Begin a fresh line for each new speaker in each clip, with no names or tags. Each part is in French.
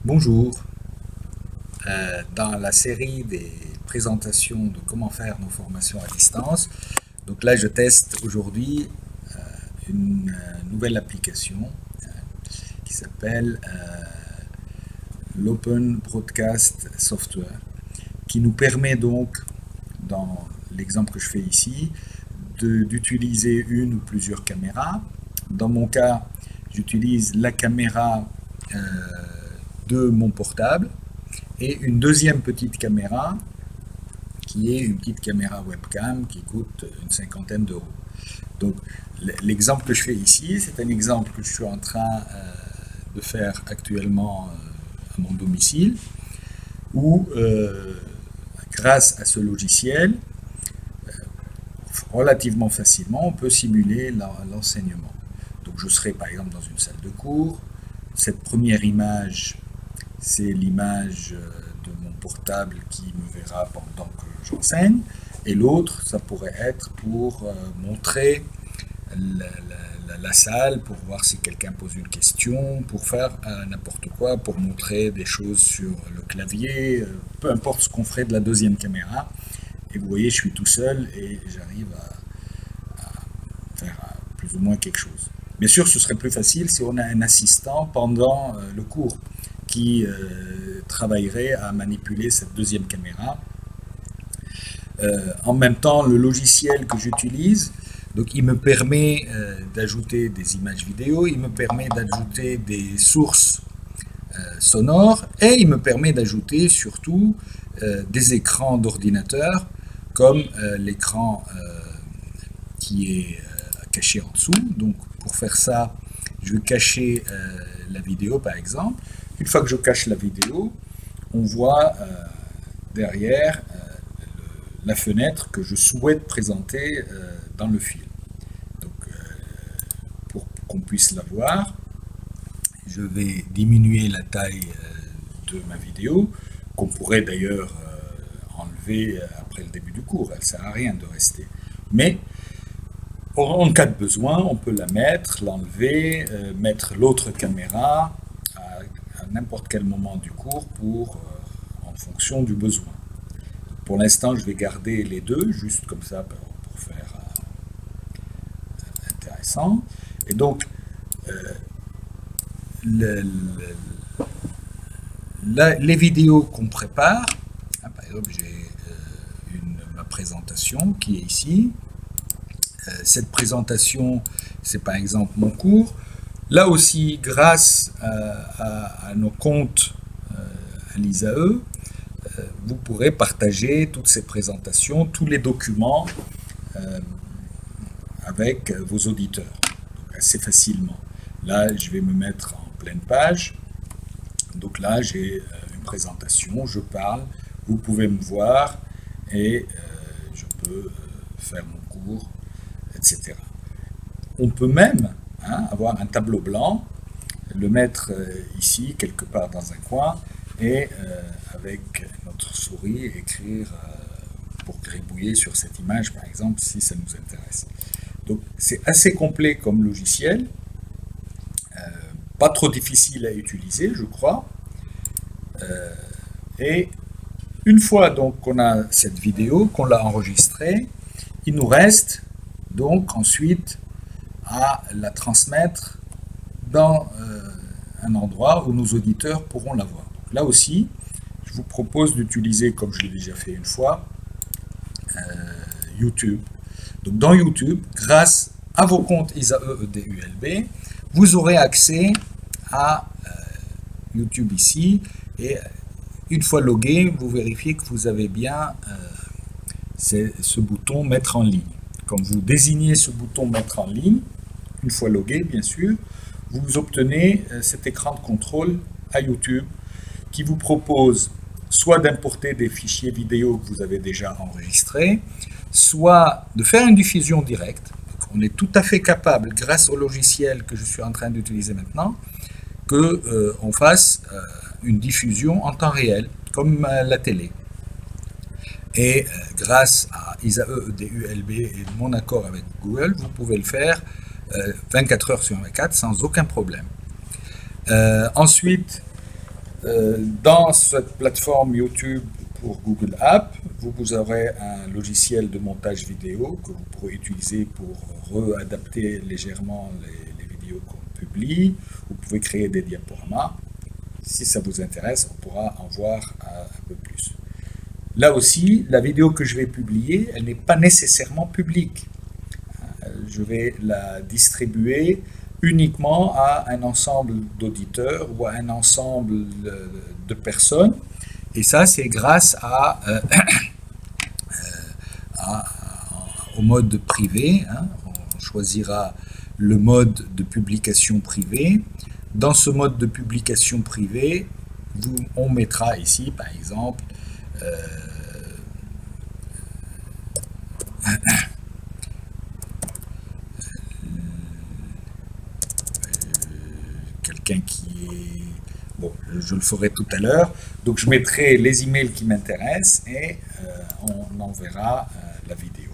Bonjour. Dans la série des présentations de comment faire nos formations à distance, donc là je teste aujourd'hui une nouvelle application qui s'appelle l'Open Broadcast Software, qui nous permet donc, dans l'exemple que je fais ici, d'utiliser une ou plusieurs caméras. Dans mon cas, j'utilise la caméra de mon portable et une deuxième petite caméra qui est une petite caméra webcam qui coûte une cinquantaine d'euros. Donc l'exemple que je fais ici, c'est un exemple que je suis en train de faire actuellement à mon domicile, où grâce à ce logiciel, relativement facilement, on peut simuler l'enseignement. Donc je serai par exemple dans une salle de cours. Cette première image, c'est l'image de mon portable qui me verra pendant que j'enseigne. Et l'autre, ça pourrait être pour montrer la salle, pour voir si quelqu'un pose une question, pour faire n'importe quoi, pour montrer des choses sur le clavier, peu importe ce qu'on ferait de la deuxième caméra. Et vous voyez, je suis tout seul et j'arrive à faire plus ou moins quelque chose. Bien sûr, ce serait plus facile si on a un assistant pendant le cours qui travaillerait à manipuler cette deuxième caméra. En même temps, le logiciel que j'utilise, donc il me permet d'ajouter des images vidéo, il me permet d'ajouter des sources sonores et il me permet d'ajouter surtout des écrans d'ordinateur comme l'écran qui est caché en dessous. Donc pour faire ça, je vais cacher la vidéo par exemple. Une fois que je cache la vidéo, on voit derrière la fenêtre que je souhaite présenter dans le film. Donc, pour qu'on puisse la voir, je vais diminuer la taille de ma vidéo, qu'on pourrait d'ailleurs enlever après le début du cours. Elle ne sert à rien de rester. Mais en cas de besoin, on peut la mettre, l'enlever, mettre l'autre caméra à n'importe quel moment du cours en fonction du besoin. Pour l'instant, je vais garder les deux, juste comme ça pour faire intéressant. Et donc, les vidéos qu'on prépare, par exemple, j'ai ma présentation qui est ici. Cette présentation, c'est par exemple mon cours. Là aussi, grâce à nos comptes à l'ISAE, vous pourrez partager toutes ces présentations, tous les documents avec vos auditeurs, donc assez facilement. Là, je vais me mettre en pleine page. Donc là, j'ai une présentation, je parle, vous pouvez me voir et je peux faire mon cours, etc. On peut même avoir un tableau blanc, le mettre ici, quelque part dans un coin, et avec notre souris écrire pour gribouiller sur cette image, par exemple, si ça nous intéresse. Donc c'est assez complet comme logiciel, pas trop difficile à utiliser, je crois. Et une fois donc qu'on a cette vidéo, qu'on l'a enregistrée, il nous reste donc ensuite à la transmettre dans un endroit où nos auditeurs pourront la voir. Donc là aussi, je vous propose d'utiliser, comme je l'ai déjà fait une fois, YouTube. Donc dans YouTube, grâce à vos comptes ISAE EDULB, vous aurez accès à YouTube ici, et une fois logué, vous vérifiez que vous avez bien ce bouton mettre en ligne. Quand vous désignez ce bouton mettre en ligne, une fois logué bien sûr, vous obtenez cet écran de contrôle à YouTube qui vous propose soit d'importer des fichiers vidéo que vous avez déjà enregistrés, soit de faire une diffusion directe. Donc, on est tout à fait capable, grâce au logiciel que je suis en train d'utiliser maintenant, qu'on fasse une diffusion en temps réel, comme la télé. Et grâce à ISAE EDULB et mon accord avec Google, vous pouvez le faire 24 heures sur 24 sans aucun problème. Ensuite, Dans cette plateforme YouTube pour Google Apps, vous aurez un logiciel de montage vidéo que vous pourrez utiliser pour réadapter légèrement les vidéos qu'on publie. Vous pouvez créer des diaporamas. Si ça vous intéresse, on pourra en voir un peu plus. Là aussi, la vidéo que je vais publier, elle n'est pas nécessairement publique. Je vais la distribuer uniquement à un ensemble d'auditeurs ou à un ensemble de personnes. Et ça, c'est grâce au mode privé. On choisira le mode de publication privé. Dans ce mode de publication privé, on mettra ici, par exemple, quelqu'un qui est... Bon, je le ferai tout à l'heure. Donc, je mettrai les emails qui m'intéressent et on enverra la vidéo.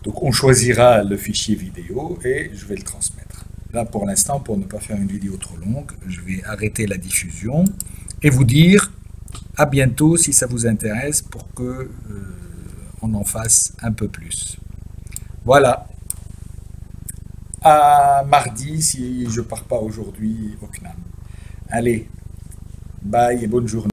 Donc, on choisira le fichier vidéo et je vais le transmettre. Là, pour l'instant, pour ne pas faire une vidéo trop longue, je vais arrêter la diffusion et vous dire à bientôt si ça vous intéresse pour que on en fasse un peu plus. Voilà. À mardi si je pars pas aujourd'hui au CNAM. Allez, bye et bonne journée.